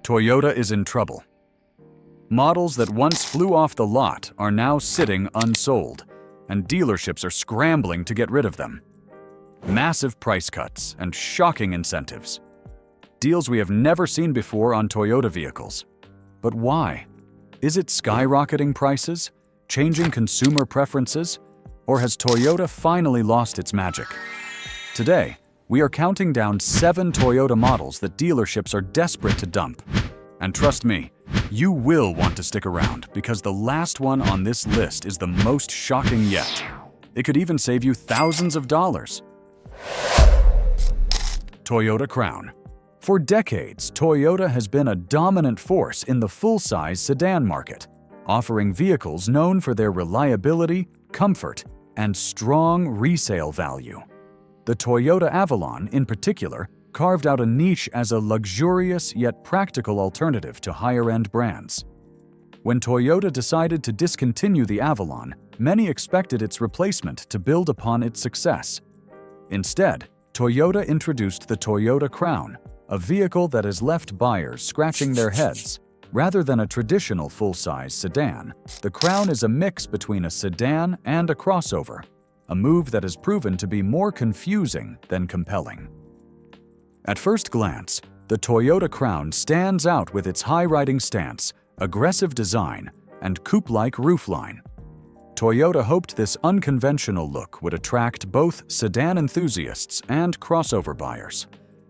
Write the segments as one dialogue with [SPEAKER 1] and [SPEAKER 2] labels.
[SPEAKER 1] Toyota is in trouble. Models that once flew off the lot are now sitting unsold, and dealerships are scrambling to get rid of them. Massive price cuts and shocking incentives. Deals we have never seen before on Toyota vehicles. But why? Is it skyrocketing prices, changing consumer preferences, or has Toyota finally lost its magic? Today, we are counting down 7 Toyota models that dealerships are desperate to dump. And trust me, you will want to stick around because the last one on this list is the most shocking yet. It could even save you thousands of dollars. Toyota Crown. For decades, Toyota has been a dominant force in the full-size sedan market, offering vehicles known for their reliability, comfort, and strong resale value. The Toyota Avalon, in particular, carved out a niche as a luxurious yet practical alternative to higher-end brands. When Toyota decided to discontinue the Avalon, many expected its replacement to build upon its success. Instead, Toyota introduced the Toyota Crown, a vehicle that has left buyers scratching their heads. Rather than a traditional full-size sedan, the Crown is a mix between a sedan and a crossover, a move that has proven to be more confusing than compelling. At first glance, the Toyota Crown stands out with its high-riding stance, aggressive design, and coupe-like roofline. Toyota hoped this unconventional look would attract both sedan enthusiasts and crossover buyers.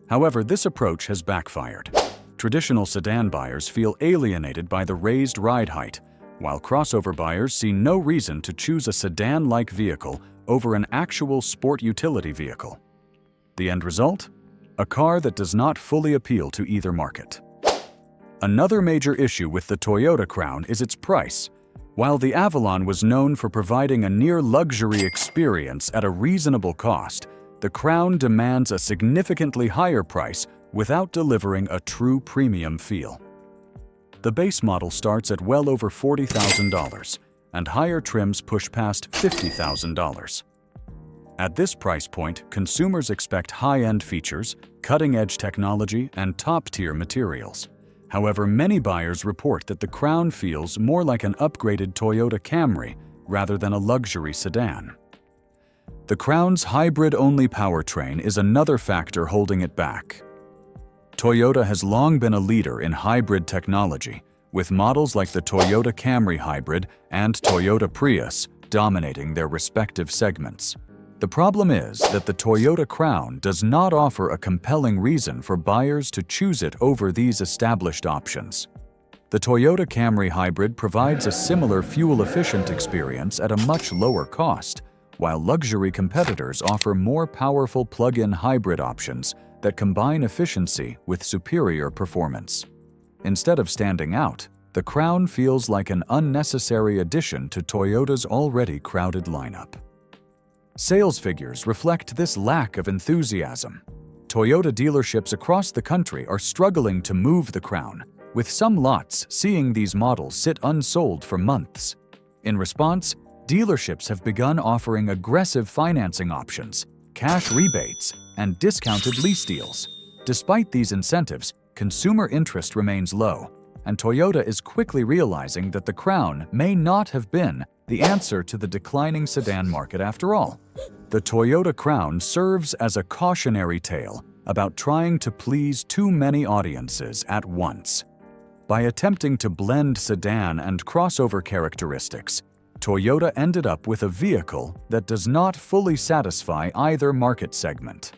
[SPEAKER 1] However, this approach has backfired. Traditional sedan buyers feel alienated by the raised ride height, while crossover buyers see no reason to choose a sedan-like vehicle over an actual sport utility vehicle. The end result? A car that does not fully appeal to either market. Another major issue with the Toyota Crown is its price. While the Avalon was known for providing a near-luxury experience at a reasonable cost, the Crown demands a significantly higher price without delivering a true premium feel. The base model starts at well over $40,000, and higher trims push past $50,000. At this price point, consumers expect high-end features, cutting-edge technology, and top-tier materials. However, many buyers report that the Crown feels more like an upgraded Toyota Camry rather than a luxury sedan. The Crown's hybrid-only powertrain is another factor holding it back. Toyota has long been a leader in hybrid technology, with models like the Toyota Camry Hybrid and Toyota Prius dominating their respective segments. The problem is that the Toyota Crown does not offer a compelling reason for buyers to choose it over these established options. The Toyota Camry Hybrid provides a similar fuel-efficient experience at a much lower cost, while luxury competitors offer more powerful plug-in hybrid options that combine efficiency with superior performance. Instead of standing out, the Crown feels like an unnecessary addition to Toyota's already crowded lineup. Sales figures reflect this lack of enthusiasm. Toyota dealerships across the country are struggling to move the Crown, with some lots seeing these models sit unsold for months. In response, dealerships have begun offering aggressive financing options, cash rebates, and discounted lease deals. Despite these incentives, consumer interest remains low, and Toyota is quickly realizing that the Crown may not have been the answer to the declining sedan market after all. The Toyota Crown serves as a cautionary tale about trying to please too many audiences at once. By attempting to blend sedan and crossover characteristics, Toyota ended up with a vehicle that does not fully satisfy either market segment.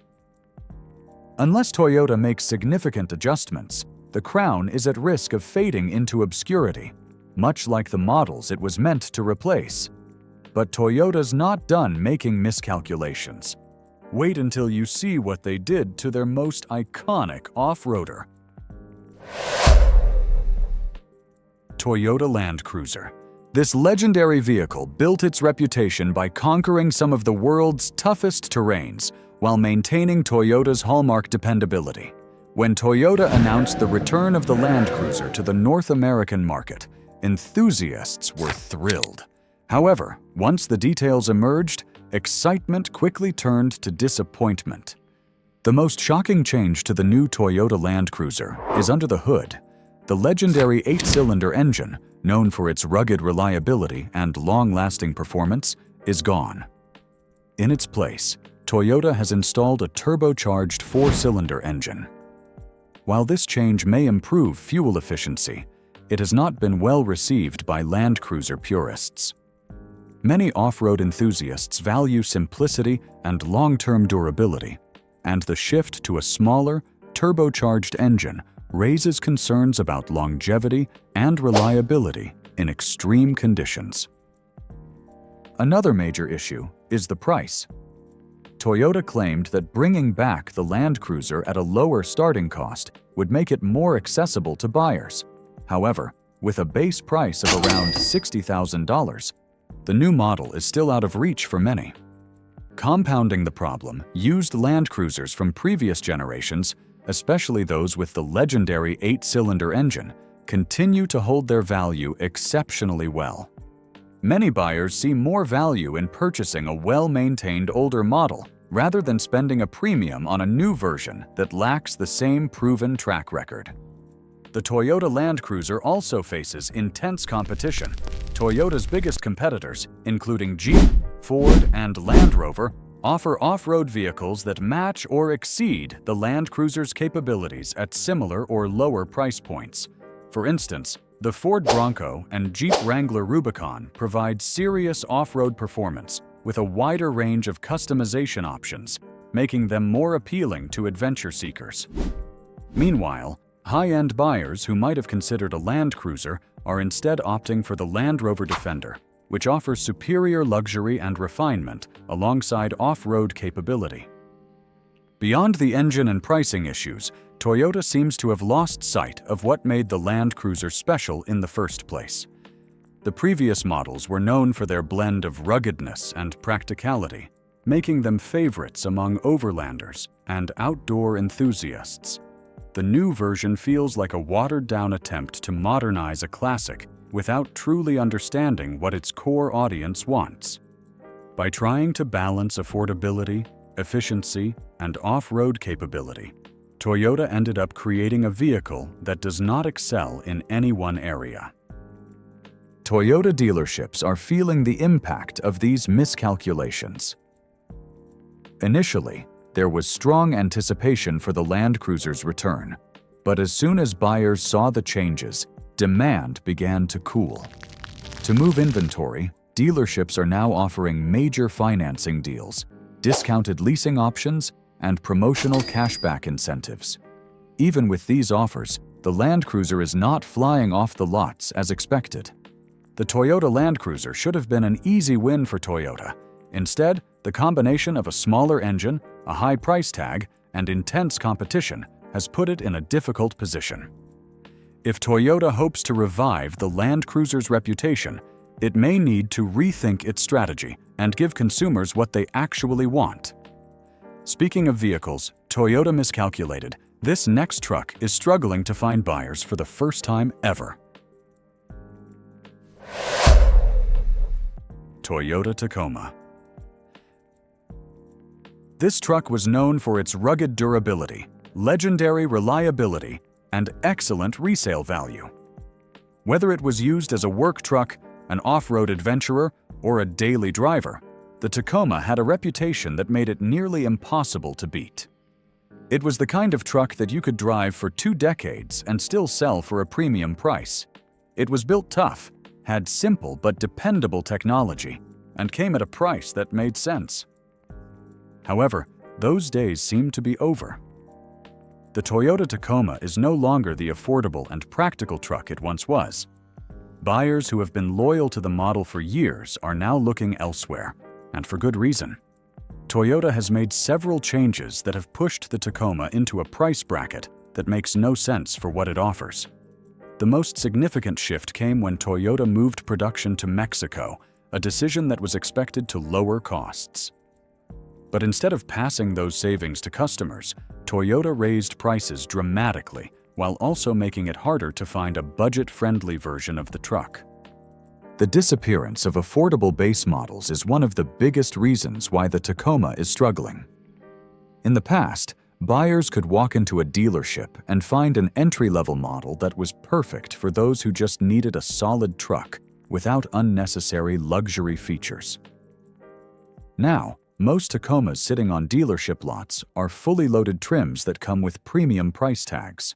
[SPEAKER 1] Unless Toyota makes significant adjustments, the Crown is at risk of fading into obscurity, much like the models it was meant to replace. But Toyota's not done making miscalculations. Wait until you see what they did to their most iconic off-roader. Toyota Land Cruiser. This legendary vehicle built its reputation by conquering some of the world's toughest terrains while maintaining Toyota's hallmark dependability. When Toyota announced the return of the Land Cruiser to the North American market, enthusiasts were thrilled. However, once the details emerged, excitement quickly turned to disappointment. The most shocking change to the new Toyota Land Cruiser is under the hood. The legendary 8-cylinder engine, known for its rugged reliability and long-lasting performance, is gone. In its place, Toyota has installed a turbocharged 4-cylinder engine. While this change may improve fuel efficiency, it has not been well received by Land Cruiser purists. Many off-road enthusiasts value simplicity and long-term durability, and the shift to a smaller, turbocharged engine raises concerns about longevity and reliability in extreme conditions. Another major issue is the price. Toyota claimed that bringing back the Land Cruiser at a lower starting cost would make it more accessible to buyers. However, with a base price of around $60,000, the new model is still out of reach for many. Compounding the problem, used Land Cruisers from previous generations, especially those with the legendary 8-cylinder engine, continue to hold their value exceptionally well. Many buyers see more value in purchasing a well-maintained older model rather than spending a premium on a new version that lacks the same proven track record. The Toyota Land Cruiser also faces intense competition. Toyota's biggest competitors, including Jeep, Ford, and Land Rover, offer off-road vehicles that match or exceed the Land Cruiser's capabilities at similar or lower price points. For instance, the Ford Bronco and Jeep Wrangler Rubicon provide serious off-road performance with a wider range of customization options, making them more appealing to adventure seekers. Meanwhile, high-end buyers who might have considered a Land Cruiser are instead opting for the Land Rover Defender, which offers superior luxury and refinement alongside off-road capability. Beyond the engine and pricing issues, Toyota seems to have lost sight of what made the Land Cruiser special in the first place. The previous models were known for their blend of ruggedness and practicality, making them favorites among overlanders and outdoor enthusiasts. The new version feels like a watered-down attempt to modernize a classic without truly understanding what its core audience wants. By trying to balance affordability, efficiency, and off-road capability, Toyota ended up creating a vehicle that does not excel in any one area. Toyota dealerships are feeling the impact of these miscalculations. Initially, there was strong anticipation for the Land Cruiser's return, but as soon as buyers saw the changes, demand began to cool. To move inventory, dealerships are now offering major financing deals, discounted leasing options, and promotional cashback incentives. Even with these offers, the Land Cruiser is not flying off the lots as expected. The Toyota Land Cruiser should have been an easy win for Toyota. Instead, the combination of a smaller engine, a high price tag, and intense competition has put it in a difficult position. If Toyota hopes to revive the Land Cruiser's reputation, it may need to rethink its strategy and give consumers what they actually want. Speaking of vehicles, Toyota miscalculated. This next truck is struggling to find buyers for the first time ever. Toyota Tacoma. This truck was known for its rugged durability, legendary reliability, and excellent resale value. Whether it was used as a work truck, an off-road adventurer, or a daily driver, the Tacoma had a reputation that made it nearly impossible to beat. It was the kind of truck that you could drive for 2 decades and still sell for a premium price. It was built tough, had simple but dependable technology, and came at a price that made sense. However, those days seem to be over. The Toyota Tacoma is no longer the affordable and practical truck it once was. Buyers who have been loyal to the model for years are now looking elsewhere, and for good reason. Toyota has made several changes that have pushed the Tacoma into a price bracket that makes no sense for what it offers. The most significant shift came when Toyota moved production to Mexico, a decision that was expected to lower costs. But instead of passing those savings to customers, Toyota raised prices dramatically while also making it harder to find a budget-friendly version of the truck. The disappearance of affordable base models is one of the biggest reasons why the Tacoma is struggling. In the past, Buyers could walk into a dealership and find an entry-level model that was perfect for those who just needed a solid truck without unnecessary luxury features. Now, most Tacomas sitting on dealership lots are fully loaded trims that come with premium price tags.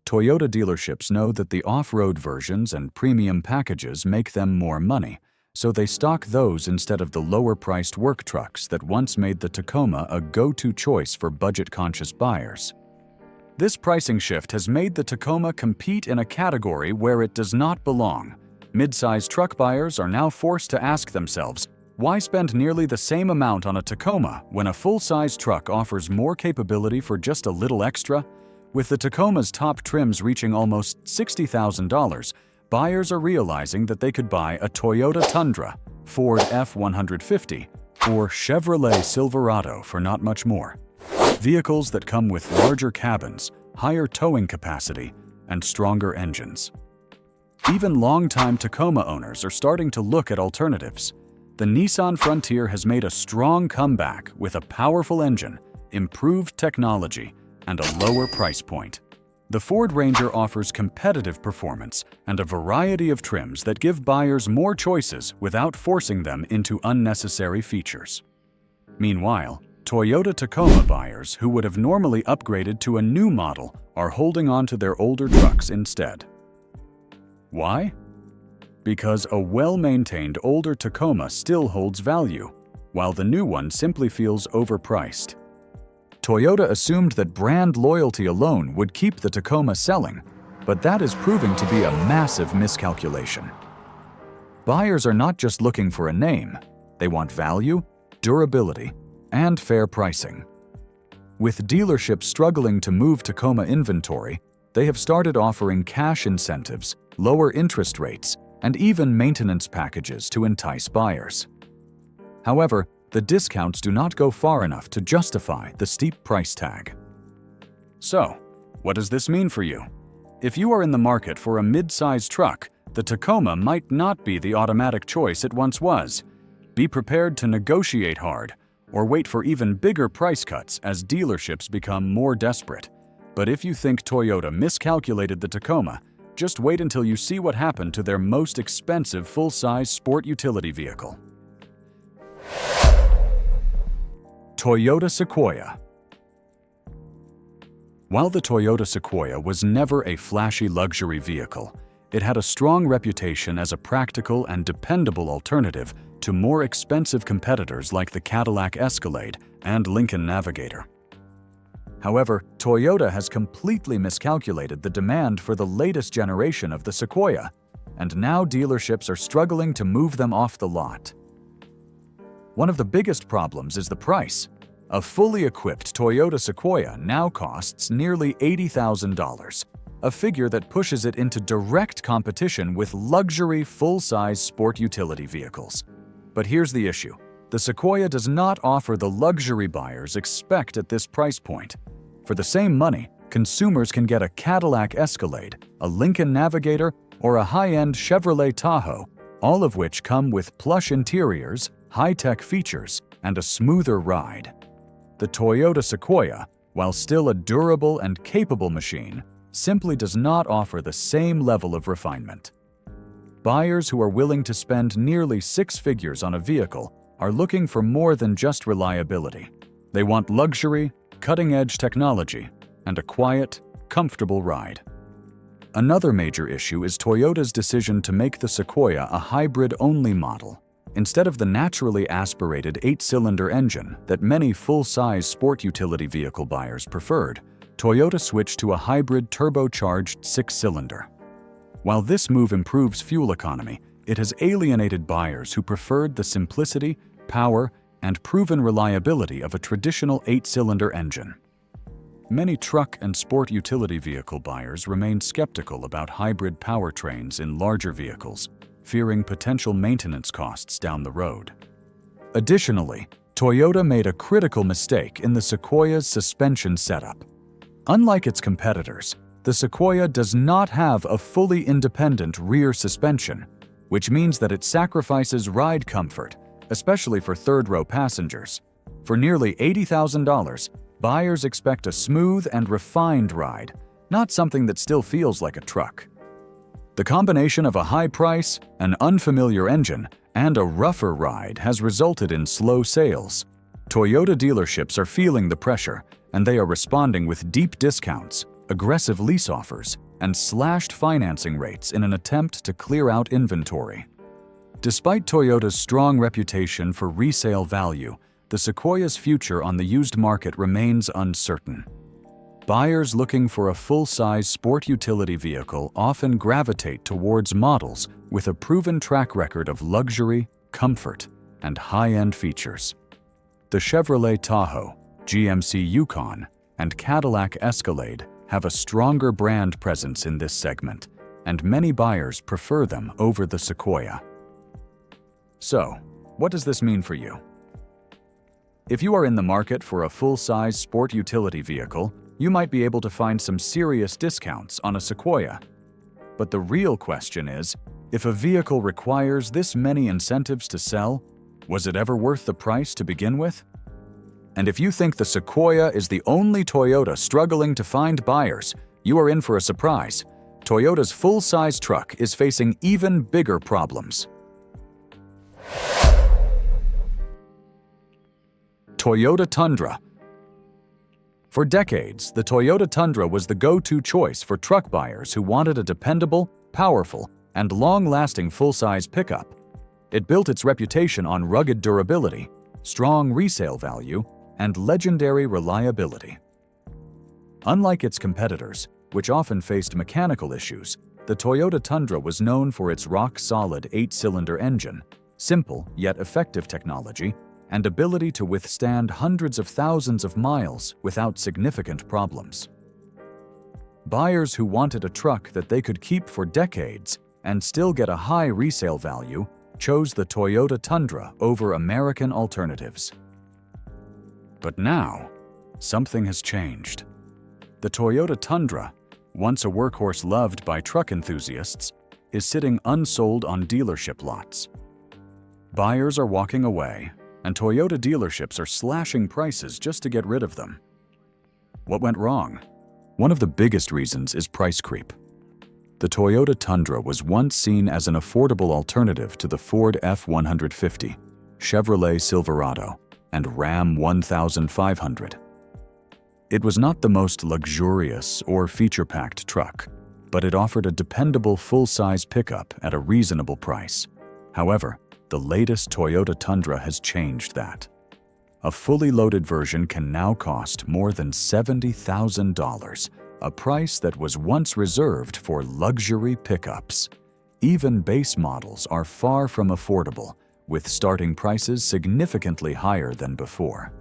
[SPEAKER 1] Toyota dealerships know that the off-road versions and premium packages make them more money, so they stock those instead of the lower-priced work trucks that once made the Tacoma a go-to choice for budget-conscious buyers. This pricing shift has made the Tacoma compete in a category where it does not belong. Mid-size truck buyers are now forced to ask themselves, why spend nearly the same amount on a Tacoma when a full-size truck offers more capability for just a little extra? With the Tacoma's top trims reaching almost $60,000, buyers are realizing that they could buy a Toyota Tundra, Ford F-150, or Chevrolet Silverado for not much more. Vehicles that come with larger cabins, higher towing capacity, and stronger engines. Even longtime Tacoma owners are starting to look at alternatives. The Nissan Frontier has made a strong comeback with a powerful engine, improved technology, and a lower price point. The Ford Ranger offers competitive performance and a variety of trims that give buyers more choices without forcing them into unnecessary features. Meanwhile, Toyota Tacoma buyers who would have normally upgraded to a new model are holding on to their older trucks instead. Why? Because a well-maintained older Tacoma still holds value, while the new one simply feels overpriced. Toyota assumed that brand loyalty alone would keep the Tacoma selling, but that is proving to be a massive miscalculation. Buyers are not just looking for a name, they want value, durability, and fair pricing. With dealerships struggling to move Tacoma inventory, they have started offering cash incentives, lower interest rates, and even maintenance packages to entice buyers. However, the discounts do not go far enough to justify the steep price tag. So, what does this mean for you? If you are in the market for a mid-sized truck, the Tacoma might not be the automatic choice it once was. Be prepared to negotiate hard, or wait for even bigger price cuts as dealerships become more desperate. But if you think Toyota miscalculated the Tacoma, just wait until you see what happened to their most expensive full-size sport utility vehicle. Toyota Sequoia. While the Toyota Sequoia was never a flashy luxury vehicle, it had a strong reputation as a practical and dependable alternative to more expensive competitors like the Cadillac Escalade and Lincoln Navigator. However, Toyota has completely miscalculated the demand for the latest generation of the Sequoia, and now dealerships are struggling to move them off the lot. One of the biggest problems is the price. A fully equipped Toyota Sequoia now costs nearly $80,000, a figure that pushes it into direct competition with luxury full-size sport utility vehicles. But here's the issue. The Sequoia does not offer the luxury buyers expect at this price point. For the same money, consumers can get a Cadillac Escalade, a Lincoln Navigator, or a high-end Chevrolet Tahoe, all of which come with plush interiors, high-tech features, and a smoother ride. The Toyota Sequoia, while still a durable and capable machine, simply does not offer the same level of refinement. Buyers who are willing to spend nearly six figures on a vehicle are looking for more than just reliability. They want luxury, cutting-edge technology, and a quiet, comfortable ride. Another major issue is Toyota's decision to make the Sequoia a hybrid-only model. Instead of the naturally aspirated 8-cylinder engine that many full-size sport utility vehicle buyers preferred, Toyota switched to a hybrid turbocharged 6-cylinder. While this move improves fuel economy, it has alienated buyers who preferred the simplicity, power, and proven reliability of a traditional 8-cylinder engine. Many truck and sport utility vehicle buyers remain skeptical about hybrid powertrains in larger vehicles, fearing potential maintenance costs down the road. Additionally, Toyota made a critical mistake in the Sequoia's suspension setup. Unlike its competitors, the Sequoia does not have a fully independent rear suspension, which means that it sacrifices ride comfort, especially for third-row passengers. For nearly $80,000, Buyers expect a smooth and refined ride, not something that still feels like a truck. The combination of a high price, an unfamiliar engine, and a rougher ride has resulted in slow sales. Toyota dealerships are feeling the pressure, and they are responding with deep discounts, aggressive lease offers, and slashed financing rates in an attempt to clear out inventory. Despite Toyota's strong reputation for resale value, the Sequoia's future on the used market remains uncertain. Buyers looking for a full-size sport utility vehicle often gravitate towards models with a proven track record of luxury, comfort, and high-end features. The Chevrolet Tahoe, GMC Yukon, and Cadillac Escalade have a stronger brand presence in this segment, and many buyers prefer them over the Sequoia. So, what does this mean for you? If you are in the market for a full-size sport utility vehicle, you might be able to find some serious discounts on a Sequoia. But the real question is, if a vehicle requires this many incentives to sell, was it ever worth the price to begin with? And if you think the Sequoia is the only Toyota struggling to find buyers, you are in for a surprise. Toyota's full-size truck is facing even bigger problems. Toyota Tundra. For decades, the Toyota Tundra was the go-to choice for truck buyers who wanted a dependable, powerful, and long-lasting full-size pickup. It built its reputation on rugged durability, strong resale value, and legendary reliability. Unlike its competitors, which often faced mechanical issues, the Toyota Tundra was known for its rock-solid 8-cylinder engine, simple yet effective technology, and ability to withstand hundreds of thousands of miles without significant problems. Buyers who wanted a truck that they could keep for decades and still get a high resale value chose the Toyota Tundra over American alternatives. But now, something has changed. The Toyota Tundra, once a workhorse loved by truck enthusiasts, is sitting unsold on dealership lots. Buyers are walking away, and Toyota dealerships are slashing prices just to get rid of them. What went wrong? One of the biggest reasons is price creep. The Toyota Tundra was once seen as an affordable alternative to the Ford F-150, Chevrolet Silverado, and Ram 1500. It was not the most luxurious or feature-packed truck, but it offered a dependable full-size pickup at a reasonable price. However, the latest Toyota Tundra has changed that. A fully loaded version can now cost more than $70,000, a price that was once reserved for luxury pickups. Even base models are far from affordable, with starting prices significantly higher than before.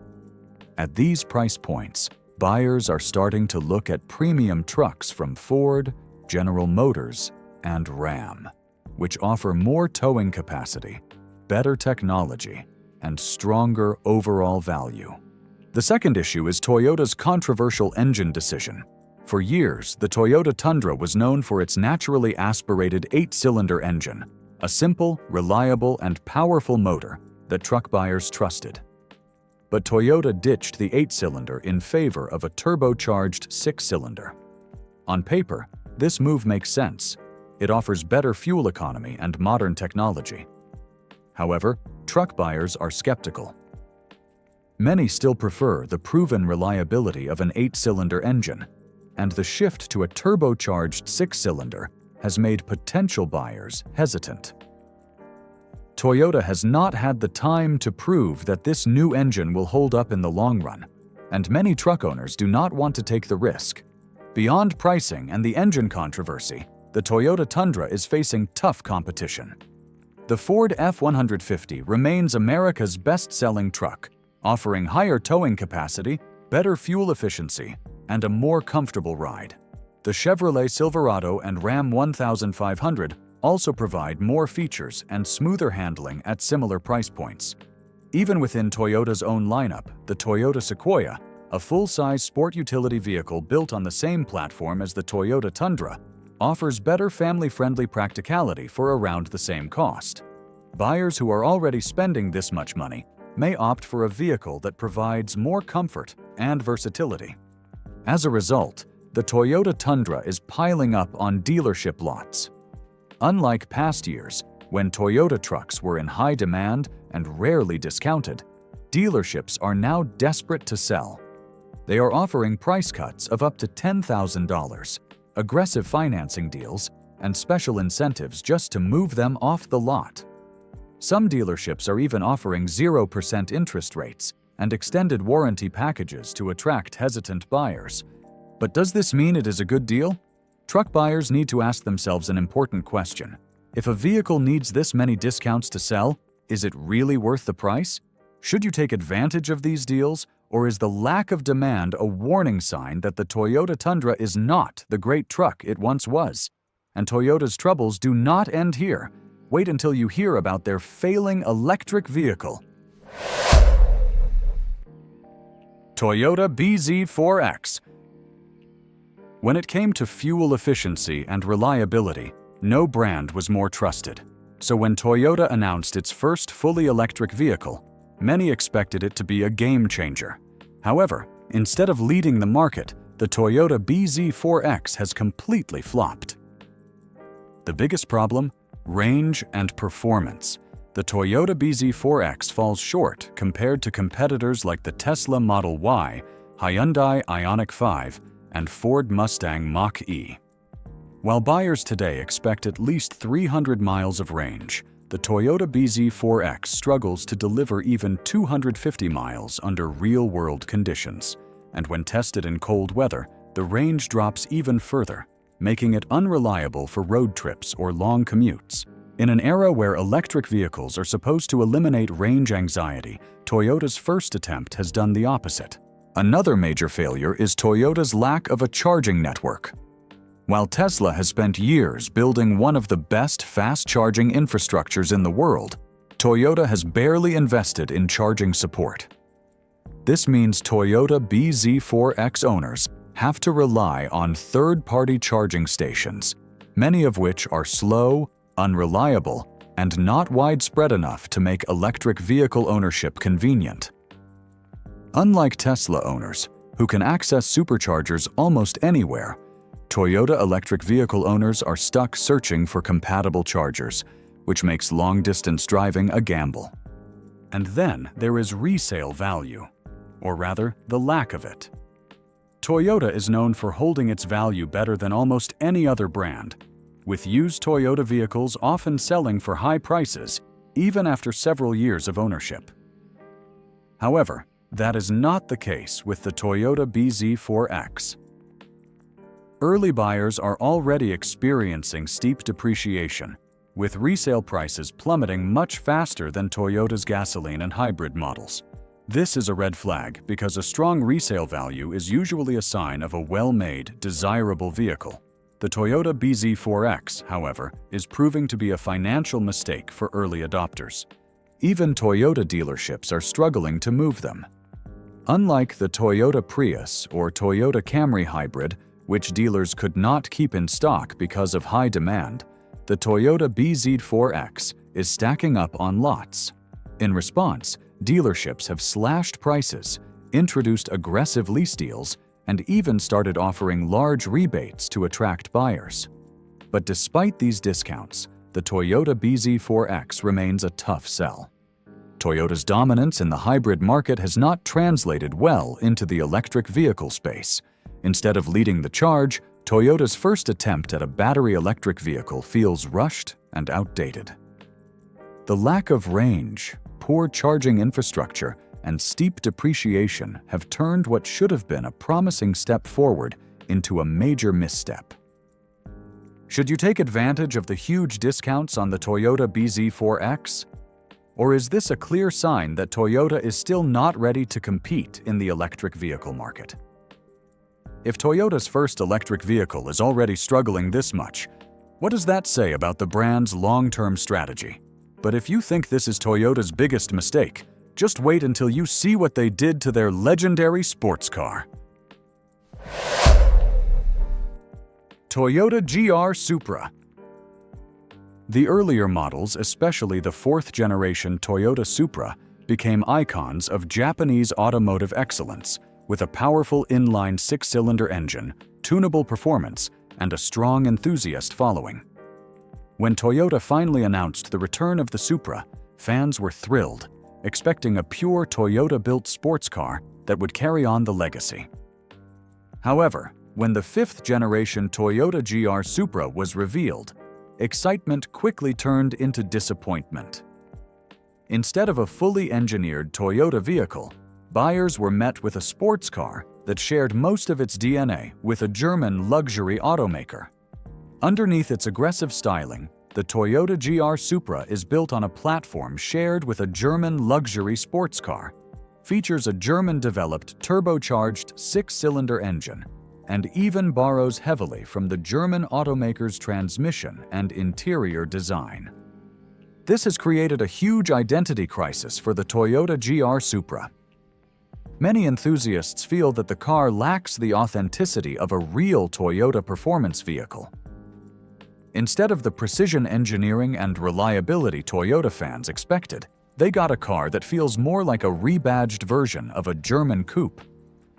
[SPEAKER 1] At these price points, buyers are starting to look at premium trucks from Ford, General Motors, and Ram, which offer more towing capacity, better technology, and stronger overall value. The second issue is Toyota's controversial engine decision. For years, the Toyota Tundra was known for its naturally aspirated 8-cylinder engine, a simple, reliable, and powerful motor that truck buyers trusted. But Toyota ditched the 8-cylinder in favor of a turbocharged 6-cylinder. On paper, this move makes sense. It offers better fuel economy and modern technology. However, truck buyers are skeptical. Many still prefer the proven reliability of an 8-cylinder engine, and the shift to a turbocharged 6-cylinder has made potential buyers hesitant. Toyota has not had the time to prove that this new engine will hold up in the long run, and many truck owners do not want to take the risk. Beyond pricing and the engine controversy, the Toyota Tundra is facing tough competition. The Ford F-150 remains America's best-selling truck, offering higher towing capacity, better fuel efficiency, and a more comfortable ride. The Chevrolet Silverado and Ram 1500 also provide more features and smoother handling at similar price points. Even within Toyota's own lineup, the Toyota Sequoia, a full-size sport utility vehicle built on the same platform as the Toyota Tundra, offers better family-friendly practicality for around the same cost. Buyers who are already spending this much money may opt for a vehicle that provides more comfort and versatility. As a result, the Toyota Tundra is piling up on dealership lots. Unlike past years, when Toyota trucks were in high demand and rarely discounted, dealerships are now desperate to sell. They are offering price cuts of up to $10,000, aggressive financing deals, and special incentives just to move them off the lot. Some dealerships are even offering 0% interest rates and extended warranty packages to attract hesitant buyers. But does this mean it is a good deal? Truck buyers need to ask themselves an important question. If a vehicle needs this many discounts to sell, is it really worth the price? Should you take advantage of these deals, or is the lack of demand a warning sign that the Toyota Tundra is not the great truck it once was? And Toyota's troubles do not end here. Wait until you hear about their failing electric vehicle. Toyota BZ4X. When it came to fuel efficiency and reliability, no brand was more trusted. So when Toyota announced its first fully electric vehicle, many expected it to be a game changer. However, instead of leading the market, the Toyota BZ4X has completely flopped. The biggest problem? Range and performance. The Toyota BZ4X falls short compared to competitors like the Tesla Model Y, Hyundai Ioniq 5, and Ford Mustang Mach-E. While buyers today expect at least 300 miles of range, the Toyota BZ4X struggles to deliver even 250 miles under real-world conditions. And when tested in cold weather, the range drops even further, making it unreliable for road trips or long commutes. In an era where electric vehicles are supposed to eliminate range anxiety, Toyota's first attempt has done the opposite. Another major failure is Toyota's lack of a charging network. While Tesla has spent years building one of the best fast-charging infrastructures in the world, Toyota has barely invested in charging support. This means Toyota BZ4X owners have to rely on third-party charging stations, many of which are slow, unreliable, and not widespread enough to make electric vehicle ownership convenient. Unlike Tesla owners, who can access superchargers almost anywhere, Toyota electric vehicle owners are stuck searching for compatible chargers, which makes long-distance driving a gamble. And then there is resale value, or rather, the lack of it. Toyota is known for holding its value better than almost any other brand, with used Toyota vehicles often selling for high prices, even after several years of ownership. However, that is not the case with the Toyota BZ4X. Early buyers are already experiencing steep depreciation, with resale prices plummeting much faster than Toyota's gasoline and hybrid models. This is a red flag because a strong resale value is usually a sign of a well-made, desirable vehicle. The Toyota BZ4X, however, is proving to be a financial mistake for early adopters. Even Toyota dealerships are struggling to move them. Unlike the Toyota Prius or Toyota Camry hybrid, which dealers could not keep in stock because of high demand, the Toyota BZ4X is stacking up on lots. In response, dealerships have slashed prices, introduced aggressive lease deals, and even started offering large rebates to attract buyers. But despite these discounts, the Toyota BZ4X remains a tough sell. Toyota's dominance in the hybrid market has not translated well into the electric vehicle space. Instead of leading the charge, Toyota's first attempt at a battery electric vehicle feels rushed and outdated. The lack of range, poor charging infrastructure, and steep depreciation have turned what should have been a promising step forward into a major misstep. Should you take advantage of the huge discounts on the Toyota BZ4X? Or is this a clear sign that Toyota is still not ready to compete in the electric vehicle market? If Toyota's first electric vehicle is already struggling this much, what does that say about the brand's long-term strategy? But if you think this is Toyota's biggest mistake, just wait until you see what they did to their legendary sports car. Toyota GR Supra. The earlier models, especially the fourth-generation Toyota Supra, became icons of Japanese automotive excellence, with a powerful inline six-cylinder engine, tunable performance, and a strong enthusiast following. When Toyota finally announced the return of the Supra, fans were thrilled, expecting a pure Toyota-built sports car that would carry on the legacy. However, when the fifth-generation Toyota GR Supra was revealed, excitement quickly turned into disappointment. Instead of a fully engineered Toyota vehicle, buyers were met with a sports car that shared most of its DNA with a German luxury automaker. Underneath its aggressive styling, the Toyota GR Supra is built on a platform shared with a German luxury sports car, features a German-developed turbocharged six-cylinder engine, and even borrows heavily from the German automaker's transmission and interior design. This has created a huge identity crisis for the Toyota GR Supra. Many enthusiasts feel that the car lacks the authenticity of a real Toyota performance vehicle. Instead of the precision engineering and reliability Toyota fans expected, they got a car that feels more like a rebadged version of a German coupe.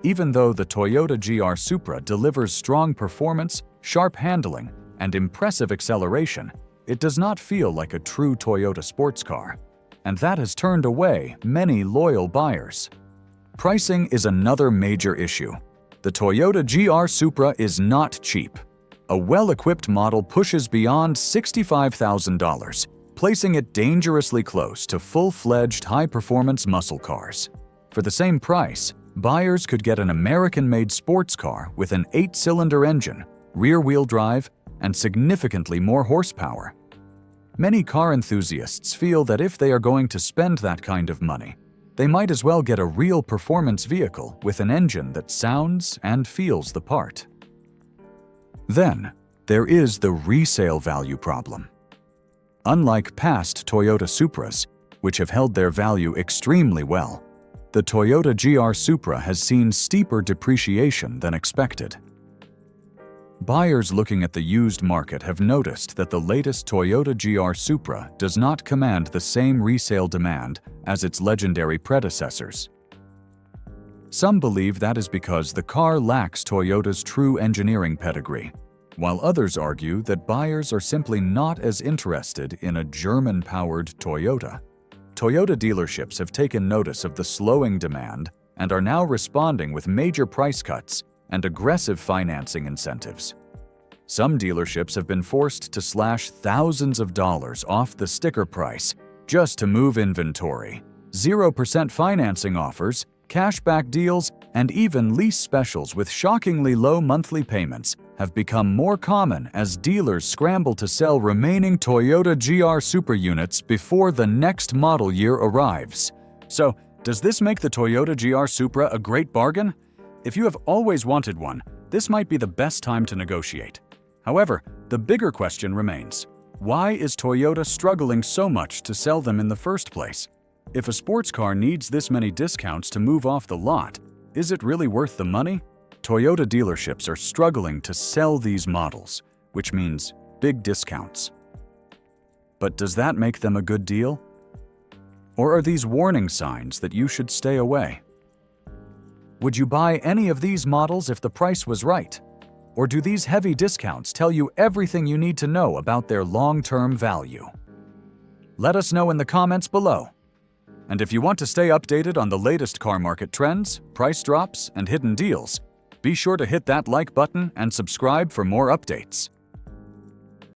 [SPEAKER 1] Even though the Toyota GR Supra delivers strong performance, sharp handling, and impressive acceleration, it does not feel like a true Toyota sports car, and that has turned away many loyal buyers. Pricing is another major issue. The Toyota GR Supra is not cheap. A well-equipped model pushes beyond $65,000, placing it dangerously close to full-fledged high-performance muscle cars. For the same price, buyers could get an American-made sports car with an 8-cylinder engine, rear-wheel drive, and significantly more horsepower. Many car enthusiasts feel that if they are going to spend that kind of money, they might as well get a real performance vehicle with an engine that sounds and feels the part. Then, there is the resale value problem. Unlike past Toyota Supras, which have held their value extremely well, the Toyota GR Supra has seen steeper depreciation than expected. Buyers looking at the used market have noticed that the latest Toyota GR Supra does not command the same resale demand as its legendary predecessors. Some believe that is because the car lacks Toyota's true engineering pedigree, while others argue that buyers are simply not as interested in a German-powered Toyota. Toyota dealerships have taken notice of the slowing demand and are now responding with major price cuts and aggressive financing incentives. Some dealerships have been forced to slash thousands of dollars off the sticker price just to move inventory. 0% financing offers, cashback deals, and even lease specials with shockingly low monthly payments have become more common as dealers scramble to sell remaining Toyota GR Supra units before the next model year arrives. So, does this make the Toyota GR Supra a great bargain? If you have always wanted one, this might be the best time to negotiate. However, the bigger question remains: why is Toyota struggling so much to sell them in the first place? If a sports car needs this many discounts to move off the lot, is it really worth the money? Toyota dealerships are struggling to sell these models, which means big discounts. But does that make them a good deal? Or are these warning signs that you should stay away? Would you buy any of these models if the price was right? Or do these heavy discounts tell you everything you need to know about their long-term value? Let us know in the comments below. And if you want to stay updated on the latest car market trends, price drops, and hidden deals, be sure to hit that like button and subscribe for more updates.